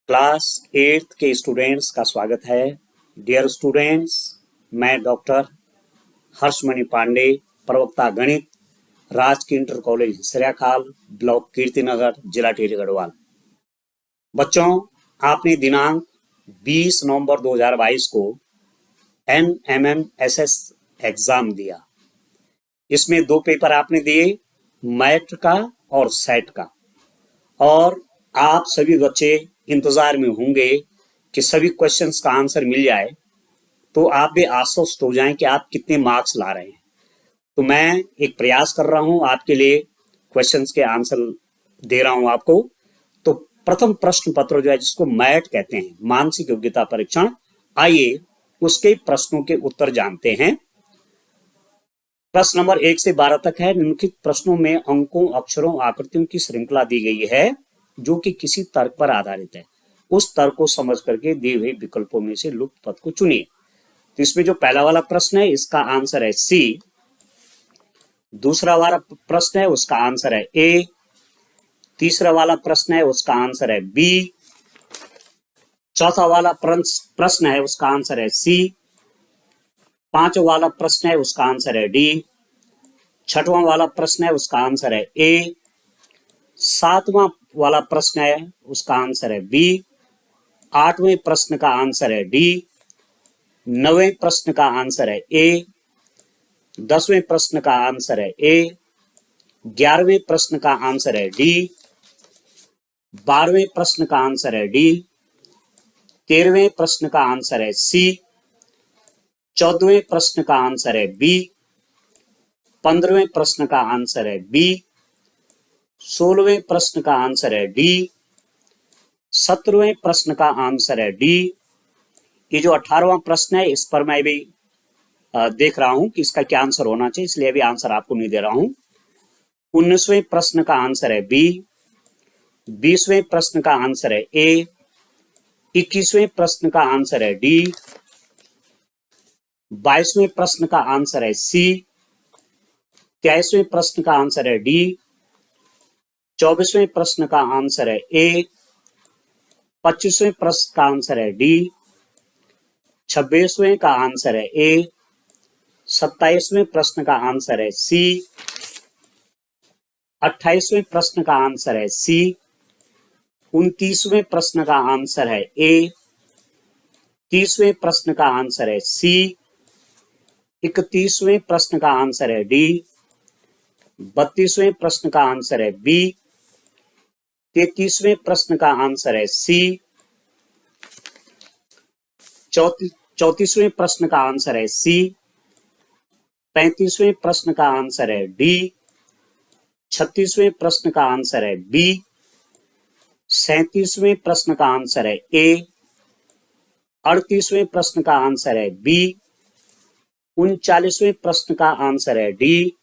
Class 8th के students का स्वागत है। डियर स्टूडेंट्स, मैं डॉक्टर हर्षमणि पांडे, प्रवक्ता गणित, राजकीय इंटर कॉलेज सरियाखाल, ब्लॉक कीर्तिनगर, जिला टिहरी गढ़वाल। बच्चों, आपने दिनांक 20 नवंबर 2022 को NMMSS एग्जाम दिया। इसमें 2 पेपर आपने दिए, मैट का और सेट का। और आप सभी बच्चे इंतजार में होंगे कि सभी क्वेश्चंस का आंसर मिल जाए, तो आप भी आश्वस्त हो जाएं कि आप कितने मार्क्स ला रहे हैं। तो मैं एक प्रयास कर रहा हूं, आपके लिए क्वेश्चंस के आंसर दे रहा हूं आपको। तो प्रथम प्रश्न पत्र जो है, जिसको मैट कहते हैं, मानसिक योग्यता परीक्षण, आइए उसके प्रश्नों के उत्तर जानते हैं। प्रश्न नंबर 1 से 12 तक है। निम्नलिखित प्रश्नों में अंकों, अक्षरों, आकृतियों की श्रृंखला दी गई है जो कि किसी तर्क पर आधारित है। उस तर्क को समझ करके दिए हुए विकल्पों में से लुप्त पद को चुनिए। तो इसमें जो पहला वाला प्रश्न है, इसका आंसर है सी। दूसरा वाला प्रश्न है, उसका आंसर है ए। तीसरा वाला प्रश्न है, उसका आंसर है बी। चौथा वाला प्रश्न है, उसका आंसर है सी। पांचवा वाला प्रश्न है, उसका आंसर है डी। छठवां वाला प्रश्न है, उसका आंसर है ए। सातवां वाला प्रश्न है, उसका आंसर है बी। आठवें प्रश्न का आंसर है डी। 9वें प्रश्न का आंसर है ए। 10वें प्रश्न का आंसर है ए। 11वें प्रश्न का आंसर है डी। 12वें प्रश्न का आंसर है डी। 13वें प्रश्न का आंसर है सी। 14वें प्रश्न का आंसर है बी। 15वें प्रश्न का आंसर है बी। 16वें प्रश्न का आंसर है डी। 17वें प्रश्न का आंसर है डी। ये जो 18वां प्रश्न है, इस पर मैं भी देख रहा हूं कि इसका क्या आंसर होना चाहिए, इसलिए अभी आंसर आपको नहीं दे रहा हूं। 19वें प्रश्न का आंसर है बी। 20वें प्रश्न का आंसर है ए। 21वें प्रश्न का आंसर है डी। 22वें प्रश्न का आंसर है सी। 23वें प्रश्न का आंसर है डी। 24वें प्रश्न का आंसर है ए। 25वें प्रश्न का आंसर है डी। 26वें का आंसर है ए। 27वें प्रश्न का आंसर है सी। 28वें प्रश्न का आंसर है सी। 29वें प्रश्न का आंसर है ए। 30वें प्रश्न का आंसर है सी। 31वें प्रश्न का आंसर है डी। 32वें प्रश्न का आंसर है बी। 33वें प्रश्न का आंसर है सी। 34वें प्रश्न का आंसर है सी। 35वें प्रश्न का आंसर है डी। 36वें प्रश्न का आंसर है बी। 37वें प्रश्न का आंसर है ए। 38वें प्रश्न का आंसर है बी। 39वें प्रश्न का आंसर है डी।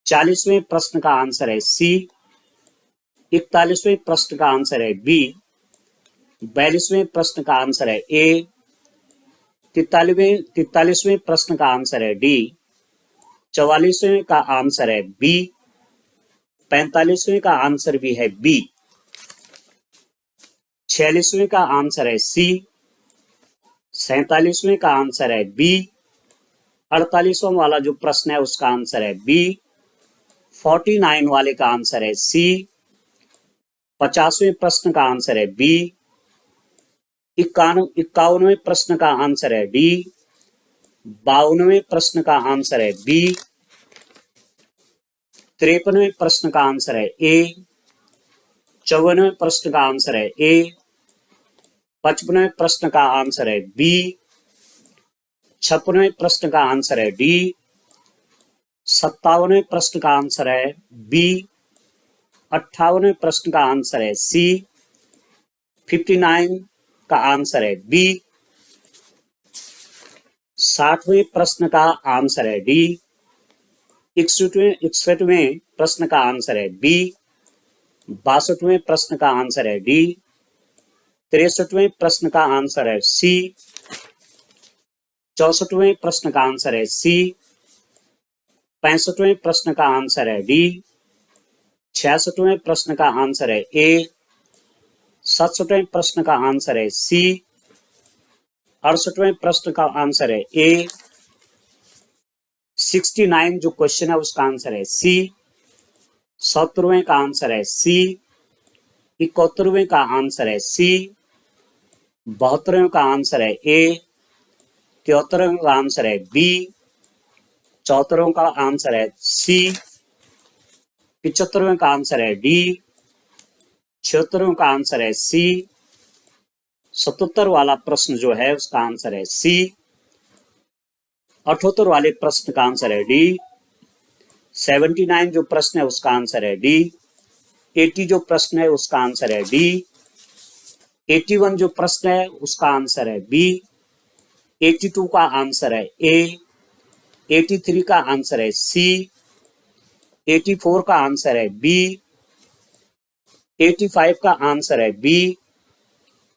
40वें प्रश्न का आंसर है सी। 41वें प्रश्न का आंसर है बी। 42वें प्रश्न का आंसर है ए। 43वें प्रश्न का आंसर है डी। 44वें का आंसर है बी। 45वें का आंसर भी है बी। 46वें का आंसर है सी। 47वें का आंसर है बी। 48वां वाला जो प्रश्न है, उसका आंसर है बी। 49 वाले का आंसर है सी। 50वें प्रश्न का आंसर है बी। 51वें प्रश्न का आंसर है डी। 52वें प्रश्न का आंसर है बी। 53वें प्रश्न का आंसर है ए। 54वें प्रश्न का आंसर है ए। 55वें प्रश्न का आंसर है बी। 56वें प्रश्न का आंसर है डी। 57वें प्रश्न का आंसर है बी। 58वें प्रश्न का आंसर है सी। 59 का आंसर है बी। 60वें प्रश्न का आंसर है डी। 61वें प्रश्न का आंसर है बी। 62वें प्रश्न का आंसर है डी। 63वें प्रश्न का आंसर है सी। 64वें प्रश्न का आंसर है सी। 65वें प्रश्न का आंसर है डी। 66वें प्रश्न का आंसर है ए। 67वें प्रश्न का आंसर है सी। 68वें प्रश्न का आंसर है ए। 69 जो क्वेश्चन है उसका आंसर है सी। 70वें का आंसर है सी। 71वें का आंसर है सी। 72वें का आंसर है ए। 73वें का आंसर है बी। 74वें का आंसर है सी। 75वें का आंसर है डी। 76वें का आंसर है सी। 77 वाला प्रश्न जो है उसका आंसर है सी। 78 वाले प्रश्न का आंसर है डी। 79 जो प्रश्न है उसका आंसर है डी। 80 जो प्रश्न है उसका आंसर है डी। 81 जो प्रश्न है उसका आंसर है बी। 82 का आंसर है ए। 83 का आंसर है सी। 84 का आंसर है बी। 85 का आंसर है बी।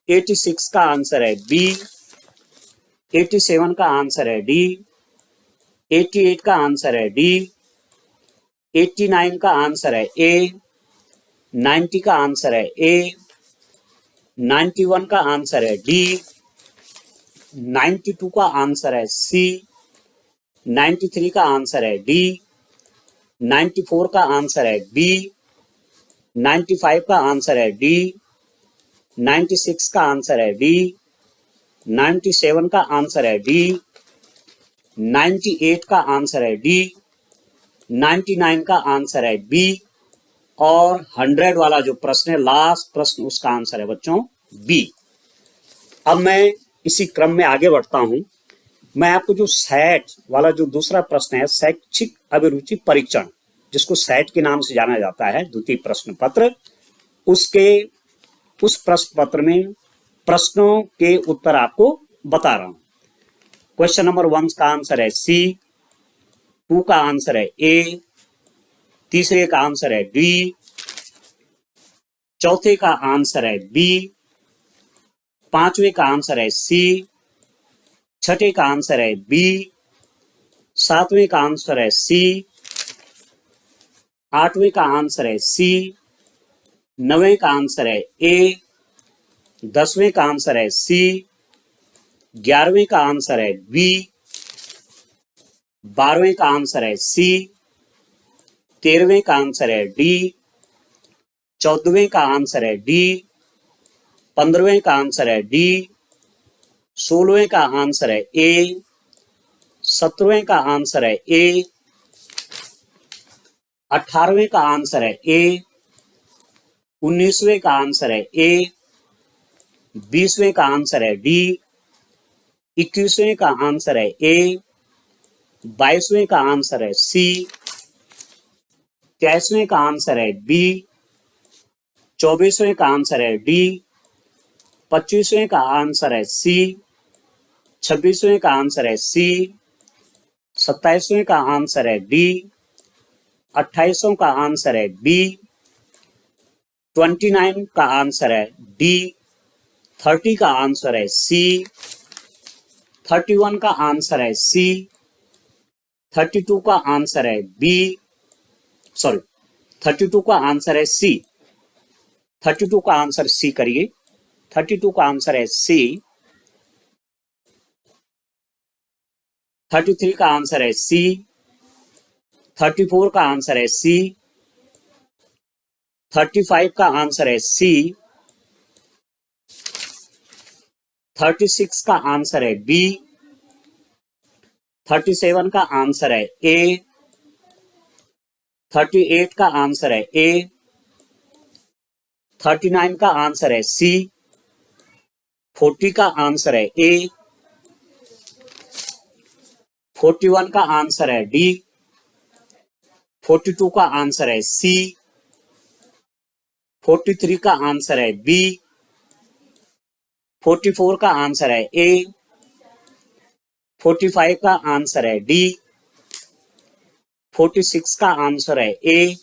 86 का आंसर है बी। 87 का आंसर है डी। 88 का आंसर है डी। 89 का आंसर है ए। 90 का आंसर है ए। 91 का आंसर है डी। 92 का आंसर है सी। 93 का आंसर है डी। 94 का आंसर है बी। 95 का आंसर है डी। 96 का आंसर है डी। 97 का आंसर है डी। 98 का आंसर है डी। 99 का आंसर है बी। और 100 वाला जो प्रश्न है लास्ट प्रश्न उसका आंसर है बच्चों बी। अब मैं इसी क्रम में आगे बढ़ता हूं। मैं आपको जो सेट वाला जो दूसरा प्रश्न है शैक्षिक अभिरुचि परीक्षण, जिसको सेट के नाम से जाना जाता है, द्वितीय प्रश्न पत्र, उसके उस प्रश्न पत्र में प्रश्नों के उत्तर आपको बता रहा हूं। क्वेश्चन नंबर 1 का आंसर है सी। 2 का आंसर है ए। तीसरे का आंसर है डी। चौथे का आंसर है बी। पांचवें का आंसर है सी। छठे का आंसर है बी। सातवें का आंसर है सी। आठवें का आंसर है सी। नवें का आंसर है ए। 10वें का आंसर है सी। 11वें का आंसर है बी। 12वें का आंसर है सी। 13वें का आंसर है डी। 14वें का आंसर है डी। 15वें का आंसर है डी। 16वें का आंसर है ए। 17वें का आंसर है ए। 18वें का आंसर है ए। 19वें का आंसर है ए। 20वें का आंसर है डी। 21वें का आंसर है ए। 22वें का आंसर है सी। 23वें का आंसर है बी। 24वें का आंसर है डी। 25वें का आंसर है सी। 26वें का आंसर है सी। 27वें का आंसर है डी। 28वें का आंसर है बी। 29 का आंसर है डी। 30 का आंसर है सी। 31 का आंसर है सी। 32 का आंसर है बी। 32 का आंसर है सी। 32 का आंसर सी करिए। 32 का आंसर है सी। 33 का आंसर है सी। 34 का आंसर है सी। 35 का आंसर है सी। 36 का आंसर है बी। 37 का आंसर है ए। 38 का आंसर है ए। 39 का आंसर है सी। 40 का आंसर है ए। 41 का आंसर है डी। 42 का आंसर है सी। 43 का आंसर है बी। 44 का आंसर है ए। 45 का आंसर है डी। 46 का आंसर है ए।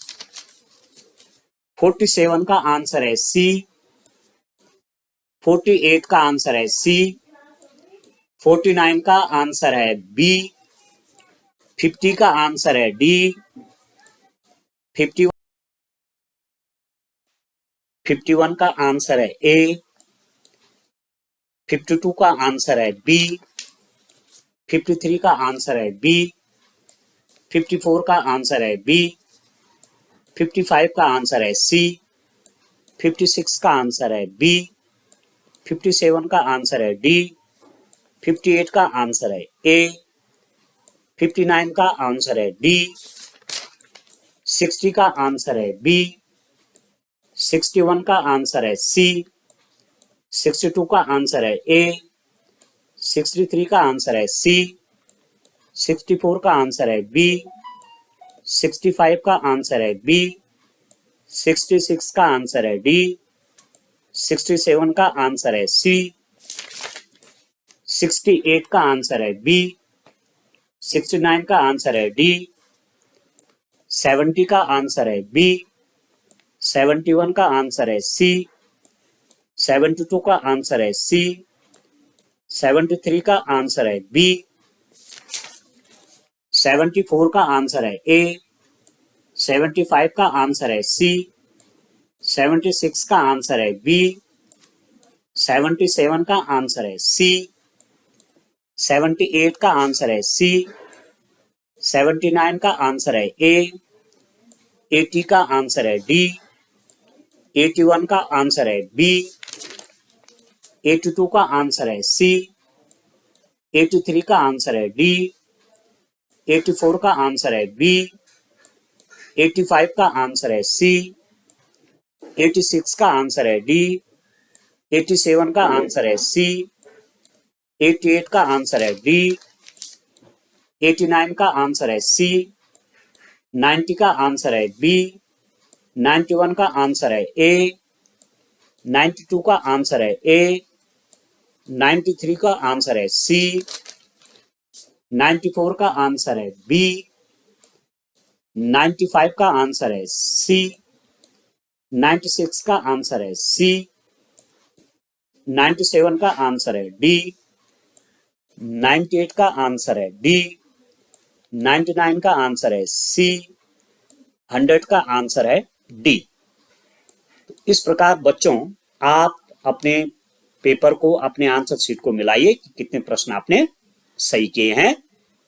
47 का आंसर है सी। 48 का आंसर है सी। 49 का आंसर है बी। 50 का आंसर है डी। 51 51 का आंसर है ए, 52 का आंसर है बी, 53 का आंसर है बी, 54 का आंसर है बी, 55 का आंसर है सी, 56 का आंसर है बी, 57 का आंसर है डी, 58 का आंसर है ए, 59 का आंसर है डी, 60 का आंसर है बी, 61 का आंसर है सी, 62 का आंसर है ए, 63 का आंसर है सी, 64 का आंसर है बी, 65 का आंसर है बी, 66 का आंसर है डी, 67 का आंसर है सी, 68 का आंसर है बी, 69 का आंसर है डी, 70 का आंसर है बी, 71 का आंसर है सी, 72 का आंसर है सी, 73 का आंसर है बी, 74 का आंसर है ए, 75 का आंसर है सी, 76 का आंसर है बी, 77 का आंसर है सी, 78 का आंसर है सी, 79 का आंसर है ए, 80 का आंसर है डी, 81 का आंसर है बी, 82 का आंसर है सी, 83 का आंसर है डी, 84 का आंसर है बी, 85 का आंसर है सी, 86 का आंसर है डी, 87 का आंसर है सी, 88 का आंसर है डी, 89 का आंसर है सी, 90 का आंसर है बी, 91 का आंसर है ए, 92 का आंसर है ए, 93 का आंसर है सी, 94 का आंसर है बी, 95 का आंसर है सी, 96 का आंसर है सी, 97 का आंसर है डी, 98 का आंसर है डी, 99 का आंसर है सी, 100 का आंसर है डी। इस प्रकार बच्चों आप अपने पेपर को, अपने आंसर शीट को मिलाइए कि कितने प्रश्न आपने सही किए हैं।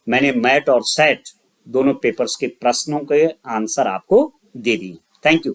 मैंने मैट और सेट दोनों पेपर्स के प्रश्नों के आंसर आपको दे दिए। Thank you.